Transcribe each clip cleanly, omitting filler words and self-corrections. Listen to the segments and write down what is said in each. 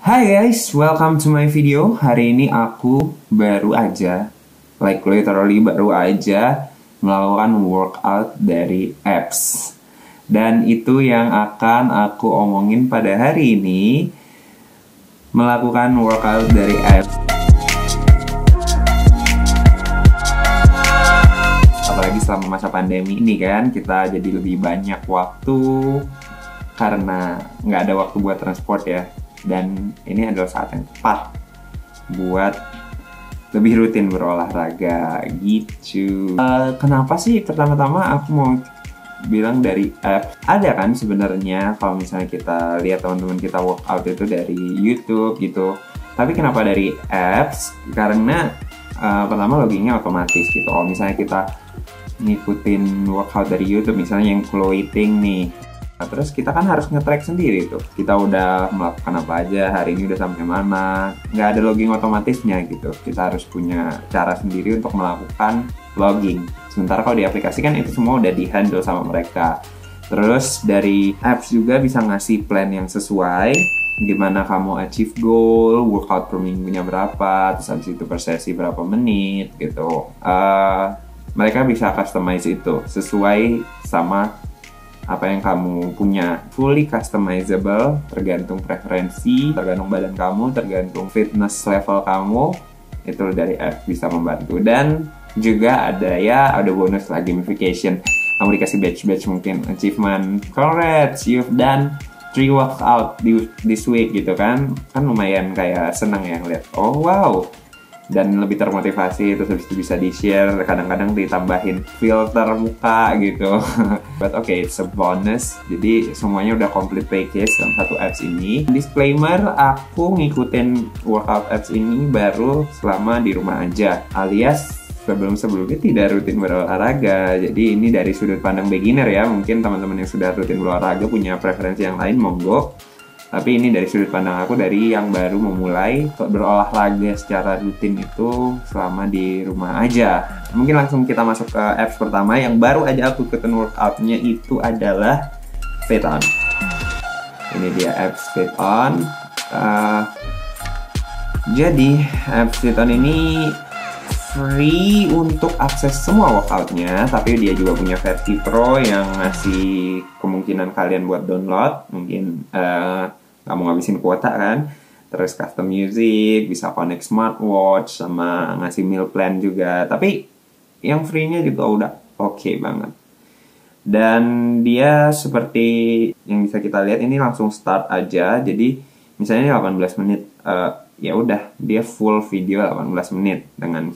Hai guys, welcome to my video. Hari ini aku baru aja, literally baru aja melakukan workout dari abs. Dan itu yang akan aku omongin pada hari ini, melakukan workout dari abs. Apalagi selama masa pandemi ini kan, kita jadi lebih banyak waktu karena nggak ada waktu buat transport ya. Dan ini adalah saat yang tepat buat lebih rutin berolahraga gitu. Kenapa sih pertama-tama aku mau bilang dari apps? Ada kan sebenarnya kalau misalnya kita lihat teman-teman kita workout itu dari YouTube gitu. Tapi kenapa dari apps? Karena pertama loginnya otomatis gitu. Kalau misalnya kita ngikutin workout dari YouTube, misalnya yang flow eating nih, terus kita kan harus nge-track sendiri tuh. Kita udah melakukan apa aja, hari ini udah sampai mana. Nggak ada logging otomatisnya gitu. Kita harus punya cara sendiri untuk melakukan logging. Sementara kalau di aplikasi kan itu semua udah di-handle sama mereka. Terus dari apps juga bisa ngasih plan yang sesuai, gimana kamu achieve goal, workout per minggunya berapa, terus habis itu per sesi berapa menit gitu. Mereka bisa customize itu sesuai sama apa yang kamu punya, fully customizable, tergantung preferensi, tergantung badan kamu, tergantung fitness level kamu. Itu dari app bisa membantu. Dan juga ada bonus lah, gamification. Kamu dikasih badge mungkin achievement, congrats, you've done 3 workout this week gitu kan lumayan kayak seneng ya ngeliat, oh wow, dan lebih termotivasi. Terus habis itu bisa di-share, kadang-kadang ditambahin filter muka gitu. But okay, it's a bonus. Jadi semuanya udah complete package dalam satu apps ini. Disclaimer, aku ngikutin workout apps ini baru selama di rumah aja, alias sebelum-sebelumnya tidak rutin berolahraga. Jadi ini dari sudut pandang beginner ya. Mungkin teman-teman yang sudah rutin berolahraga punya preferensi yang lain, monggo. Tapi ini dari sudut pandang aku, dari yang baru memulai berolahraga secara rutin itu selama di rumah aja. Mungkin langsung kita masuk ke apps pertama yang baru aja aku ikutin workoutnya, itu adalah FitOn. Ini dia apps FitOn. Jadi apps FitOn ini free untuk akses semua workoutnya, tapi dia juga punya versi pro yang ngasih kemungkinan kalian buat download. Mungkin kamu ngabisin kuota kan, terus custom music, bisa connect smartwatch, sama ngasih meal plan juga. Tapi yang free-nya juga udah oke banget. Dan dia seperti yang bisa kita lihat ini langsung start aja. Jadi misalnya 18 menit, ya udah dia full video 18 menit dengan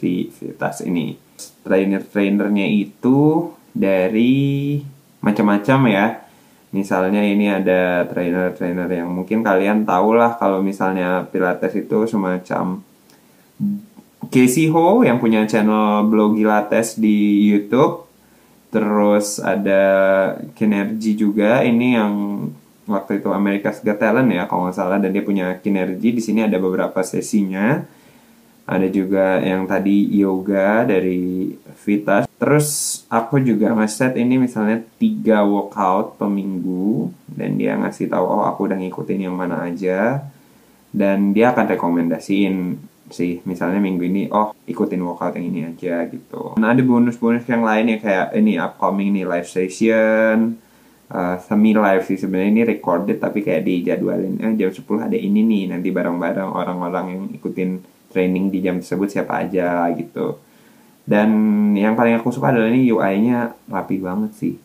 tas ini. Trainernya itu dari macam-macam ya. Misalnya ini ada trainer yang mungkin kalian tahu lah, kalau misalnya Pilates itu semacam Casey Ho yang punya channel Blogi Lattes di YouTube. Terus ada Kinergy juga, ini yang waktu itu America's Got Talent ya kalau nggak salah, dan dia punya Kinergy. Di sini ada beberapa sesinya. Ada juga yang tadi yoga dari Vitas. Terus aku juga ngeset ini misalnya 3 workout per minggu, dan dia ngasih tahu oh aku udah ngikutin yang mana aja, dan dia akan rekomendasiin sih, misalnya minggu ini oh ikutin workout yang ini aja gitu. Nah ada bonus-bonus yang lain ya, kayak ini upcoming nih live session, semi live sih sebenarnya, ini recorded tapi kayak dijadwalin jam 10 ada ini nih, nanti bareng-bareng orang-orang yang ikutin training di jam tersebut siapa aja gitu. Dan yang paling aku suka adalah ini UI-nya rapi banget sih,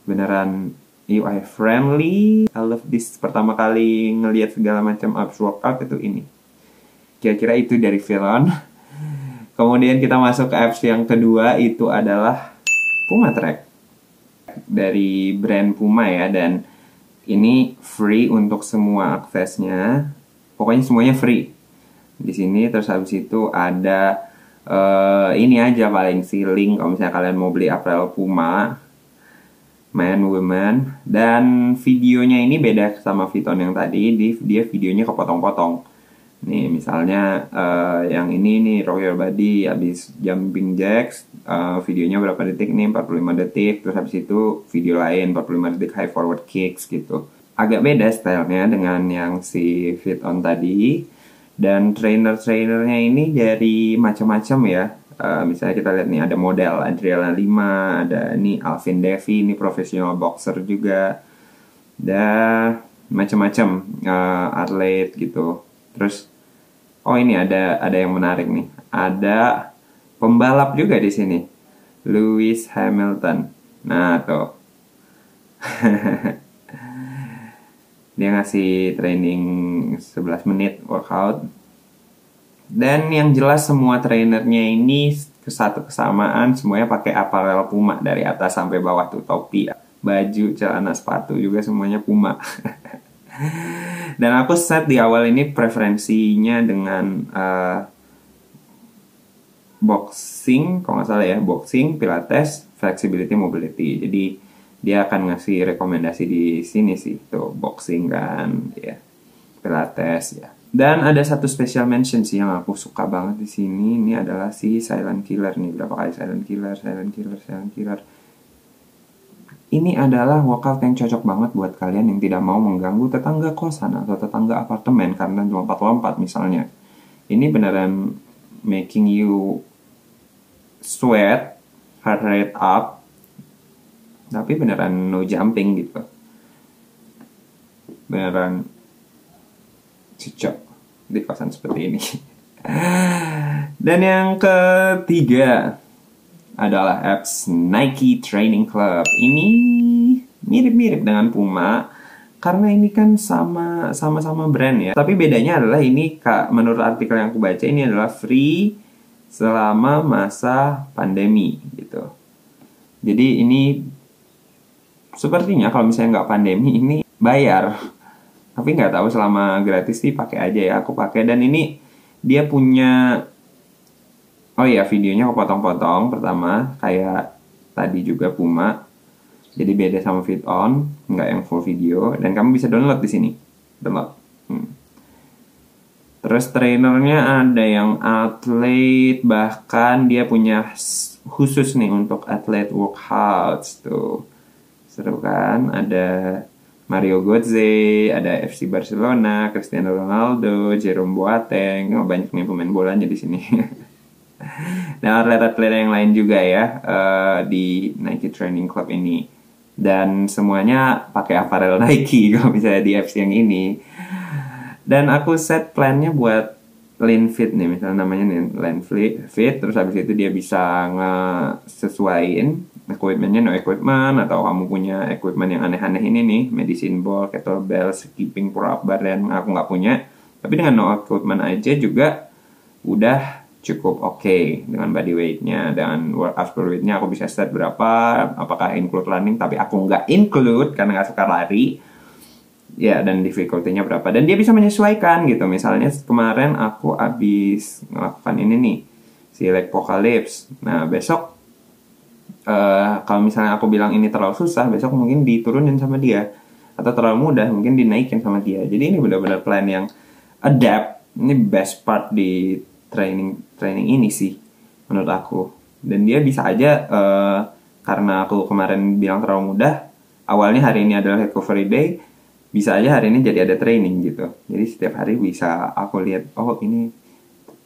beneran UI friendly. I love this. Pertama kali ngelihat segala macam apps workout itu ini. Kira-kira itu dari FitOn. Kemudian kita masuk ke apps yang kedua, itu adalah Puma Track dari brand Puma ya, dan ini free untuk semua aksesnya. Pokoknya semuanya free di sini. Terus habis itu ada ini aja paling sih link kalau misalnya kalian mau beli apparel Puma, man, woman. Dan videonya ini beda sama FitOn yang tadi, dia videonya kepotong-potong. Nih misalnya yang ini nih Rock Your Body habis jumping jacks, videonya berapa detik nih, 45 detik. Terus habis itu video lain 45 detik high forward kicks gitu. agak beda stylenya dengan yang si Fit On tadi. Dan trainernya ini dari macam-macam ya. Misalnya kita lihat nih, ada model Adriana Lima, ada ini Alvin Devi, ini profesional boxer juga, dan macam-macam atlet gitu. Terus ini ada yang menarik nih, ada pembalap juga di sini, Lewis Hamilton. Nah tuh, dia ngasih training 11 menit workout. Dan yang jelas semua trainernya ini satu kesamaan, semuanya pakai apparel Puma dari atas sampai bawah tuh, topi, baju, celana, sepatu juga semuanya Puma. Dan aku set di awal ini preferensinya dengan boxing, kalau nggak salah ya, boxing, pilates, flexibility, mobility. Jadi dia akan ngasih rekomendasi di sini sih, tuh boxing kan, ya, pilates ya. Dan ada satu special mention sih yang aku suka banget di sini. Ini adalah si Silent Killer nih. Berapa kali Silent Killer. Ini adalah workout yang cocok banget buat kalian yang tidak mau mengganggu tetangga kosan atau tetangga apartemen karena lompat-lompat misalnya. Ini beneran making you sweat, heart rate up, tapi beneran no jumping gitu. Beneran cocok di kosan seperti ini. Dan yang ketiga adalah apps Nike Training Club. Ini mirip-mirip dengan Puma karena ini kan sama-sama brand ya. Tapi bedanya adalah ini, menurut artikel yang aku baca, ini adalah free selama masa pandemi gitu. Jadi ini sepertinya kalau misalnya nggak pandemi ini bayar. Tapi nggak tahu, selama gratis sih pakai aja ya, aku pakai. Dan ini dia punya, videonya kepotong-potong pertama kayak tadi juga Puma. Jadi beda sama Fit On, nggak yang full video. Dan kamu bisa download di sini, download. Terus trainernya ada yang atlet, bahkan dia punya khusus nih untuk atlet workouts tuh. Seru kan? Ada Mario Götze, ada FC Barcelona, Cristiano Ronaldo, Jerome Boateng, banyak nih pemain bolanya di sini. Dan atlet-atlet yang lain juga ya di Nike Training Club ini. Dan semuanya pakai apparel Nike kalau misalnya di apps yang ini. Dan aku set plannya buat Lean Fit nih, misalnya namanya nih Lean Fit. Terus habis itu dia bisa ngesesuaiin equipmentnya, no equipment, atau kamu punya equipment yang aneh-aneh ini nih, medicine ball, kettlebell, skipping, pull up bar, dan aku nggak punya. Tapi dengan no equipment aja juga udah cukup oke dengan body weightnya. Dan after weightnya aku bisa set berapa, apakah include running, tapi aku nggak include karena nggak suka lari ya. Dan difficulty-nya berapa, dan dia bisa menyesuaikan gitu. Misalnya kemarin aku habis melakukan ini nih, si leg apocalypse. Nah besok kalau misalnya aku bilang ini terlalu susah, besok mungkin diturunin sama dia, atau terlalu mudah mungkin dinaikin sama dia. Jadi ini benar-benar plan yang adapt. Ini best part di training ini sih menurut aku. Dan dia bisa aja karena aku kemarin bilang terlalu mudah, awalnya hari ini adalah recovery day, bisa aja hari ini jadi ada training gitu. Jadi setiap hari bisa aku lihat, ini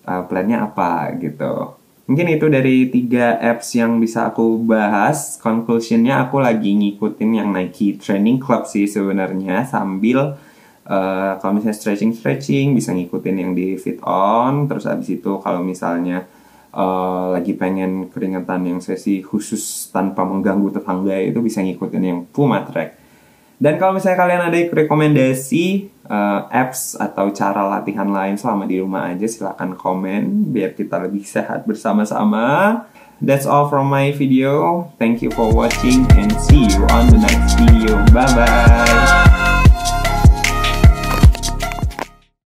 plannya apa gitu. Mungkin itu dari 3 apps yang bisa aku bahas. Conclusionnya aku lagi ngikutin yang Nike Training Club sih sebenarnya, sambil kalau misalnya stretching bisa ngikutin yang di Fit On. Terus habis itu kalau misalnya lagi pengen keringetan yang sesi khusus tanpa mengganggu tetangga, itu bisa ngikutin yang Puma Track. Dan kalau misalnya kalian ada rekomendasi apps atau cara latihan lain selama di rumah aja, silahkan komen biar kita lebih sehat bersama-sama. That's all from my video. Thank you for watching and see you on the next video. Bye-bye.